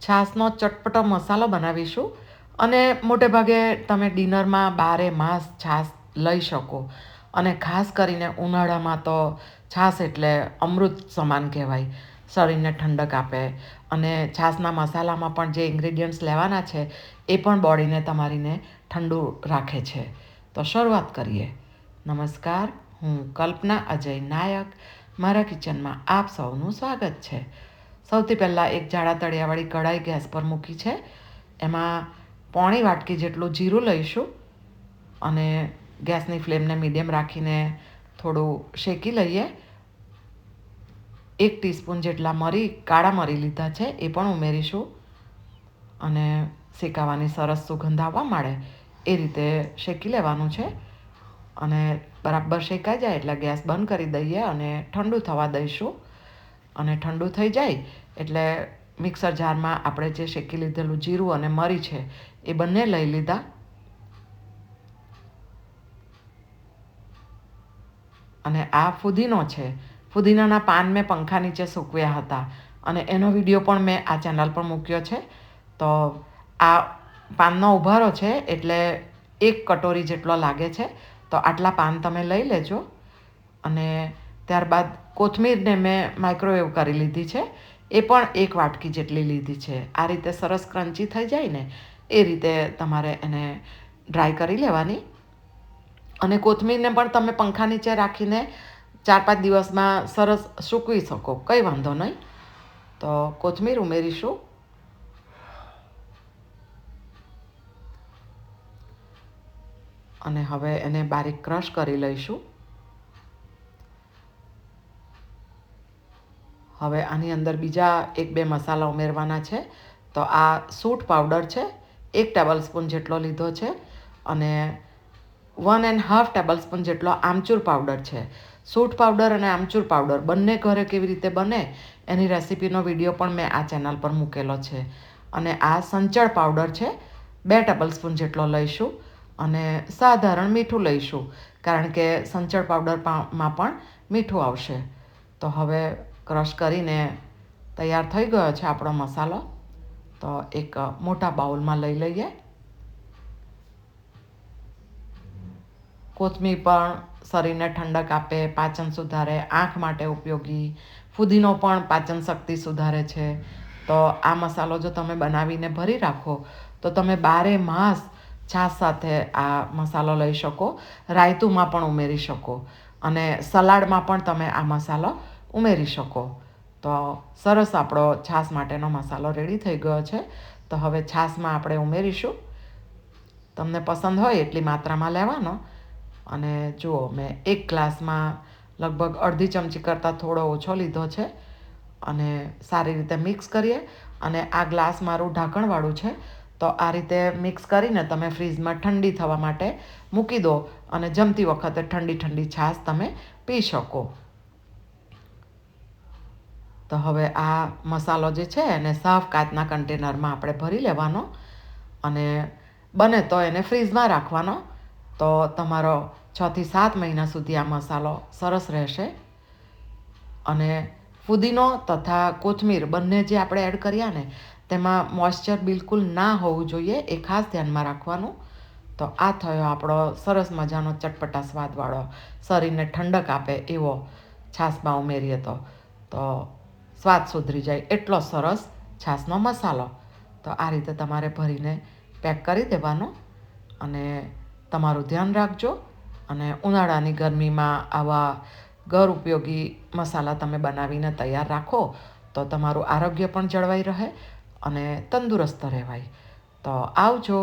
છાશનો ચટપટો મસાલો બનાવીશું અને મોટે ભાગે તમે ડિનરમાં બારે માસ છાશ લઈ શકો અને ખાસ કરીને ઉનાળામાં તો છાશ એટલે અમૃત સમાન કહેવાય. શરીરને ઠંડક આપે અને છાશના મસાલામાં પણ જે ઇન્ગ્રેડિયન્ટ્સ લેવાના છે એ પણ બોડીને તમારીને ઠંડુ રાખે છે. તો શરૂઆત કરીએ. નમસ્કાર, હું કલ્પના અજય નાયક. મારા કિચનમાં આપ સૌનું સ્વાગત છે. સૌથી પહેલાં એક જાડા તળિયાવાળી કઢાઈ ગેસ પર મૂકી છે. એમાં પોણી વાટકી જેટલું જીરું લઈશું અને ગેસની ફ્લેમને મીડિયમ રાખીને થોડું શેકી લઈએ. 1 ટીસ્પૂન જેટલા કાળા મરી લીધા છે એ પણ ઉમેરીશું અને શેકાવાની સરસ સુગંધ આવવા માંડે એ રીતે શેકી લેવાનું છે. અને બરાબર શેકાઈ જાય એટલે ગેસ બંધ કરી દઈએ અને ઠંડુ થવા દઈશું. અને ઠંડુ થઈ જાય એટલે મિક્સર જારમાં આપણે જે શેકી લીધેલું જીરું અને મરી છે એ બંને લઈ લીધા અને આ ફુદીનો છે. ફુદીનાના પાન મેં પંખા નીચે સૂકવ્યા હતા અને એનો વિડીયો પણ મેં આ ચેનલ પર મૂક્યો છે. તો આ પાનનો ઉભારો છે એટલે 1 કટોરી જેટલો લાગે છે. તો આટલા પાન તમે લઈ લેજો અને ત્યારબાદ કોથમીરને મેં માઇક્રોવેવ કરી લીધી છે. એ પણ 1 વાટકી જેટલી લીધી છે. આ રીતે સરસ ક્રન્ચી થઈ જાય ને એ રીતે તમારે એને ડ્રાય કરી લેવાની. અને કોથમીરને પણ તમે પંખા નીચે રાખીને 4-5 દિવસમાં સરસ સૂકવી શકો, કંઈ વાંધો નહીં. તો કોથમીર ઉમેરીશું અને હવે એને બારીક ક્રશ કરી લઈશું. હવે આની અંદર બીજા 1-2 મસાલા ઉમેરવાના છે. તો આ સૂંઠ પાવડર છે, 1 ટેબલ સ્પૂન જેટલો લીધો છે અને 1.5 ટેબલ સ્પૂન જેટલો આમચૂર પાવડર છે. સૂંઠ પાવડર અને આમચૂર પાવડર બંને ઘરે કેવી રીતે બને એની રેસીપીનો વિડીયો પણ મેં આ ચેનલ પર મૂકેલો છે. અને આ સંચળ પાવડર છે, 2 ટેબલ સ્પૂન જેટલો લઈશું અને સાધારણ મીઠું લઈશું કારણ કે સંચળ પાવડરમાં પણ મીઠું આવશે. તો હવે ક્રશ કરીને તૈયાર થઈ ગયો છે આપણો મસાલો. તો એક મોટા બાઉલમાં લઈ લઈએ. કોથમીર પણ શરીરને ઠંડક આપે, પાચન સુધારે, આંખ માટે ઉપયોગી. ફુદીનો પણ પાચન શક્તિ સુધારે છે. તો આ મસાલો જો તમે બનાવીને ભરી રાખો તો તમે બારે માસ છાશ સાથે આ મસાલો લઈ શકો. રાયતુંમાં પણ ઉમેરી શકો અને સલાડમાં પણ તમે આ મસાલો ઉમેરી શકો. તો સરસ આપણો છાશ માટેનો મસાલો રેડી થઈ ગયો છે. તો હવે છાશમાં આપણે ઉમેરીશું. તમને પસંદ હોય એટલી માત્રામાં લેવાનો. અને જુઓ, મેં 1 ગ્લાસમાં લગભગ અડધી ચમચી કરતાં થોડો ઓછો લીધો છે અને સારી રીતે મિક્સ કરીએ. અને આ ગ્લાસ મારું ઢાંકણવાળું છે. તો આ રીતે મિક્સ કરીને તમે ફ્રીઝમાં ઠંડી થવા માટે મૂકી દો અને જમતી વખતે ઠંડી ઠંડી છાશ તમે પી શકો. તો હવે આ મસાલો જે છે એને સાફ કાચના કન્ટેનરમાં આપણે ભરી લેવાનો અને બને તો એને ફ્રીઝમાં રાખવાનો. તો તમારો 6 થી 7 મહિના સુધી આ મસાલો સરસ રહેશે. અને ફુદીનો તથા કોથમીર બંને જે આપણે એડ કર્યા ને તેમાં મોઇશ્ચર બિલકુલ ના હોવું જોઈએ, એ ખાસ ધ્યાનમાં રાખવાનું. તો આ થયો આપણો સરસ મજાનો ચટપટા સ્વાદવાળો, શરીરને ઠંડક આપે એવો છાશમાં ઉમેરીએ તો સ્વાદ સુધરી જાય એટલો સરસ છાશનો મસાલો. તો આ રીતે તમારે ભરીને પેક કરી દેવાનો અને તમારું ધ્યાન રાખજો. અને ઉનાળાની ગરમીમાં આવા ઘર ઉપયોગી મસાલા તમે બનાવીને તૈયાર રાખો તો તમારું આરોગ્ય પણ જળવાઈ રહે અને તંદુરસ્ત રહેવાય. તો આવજો.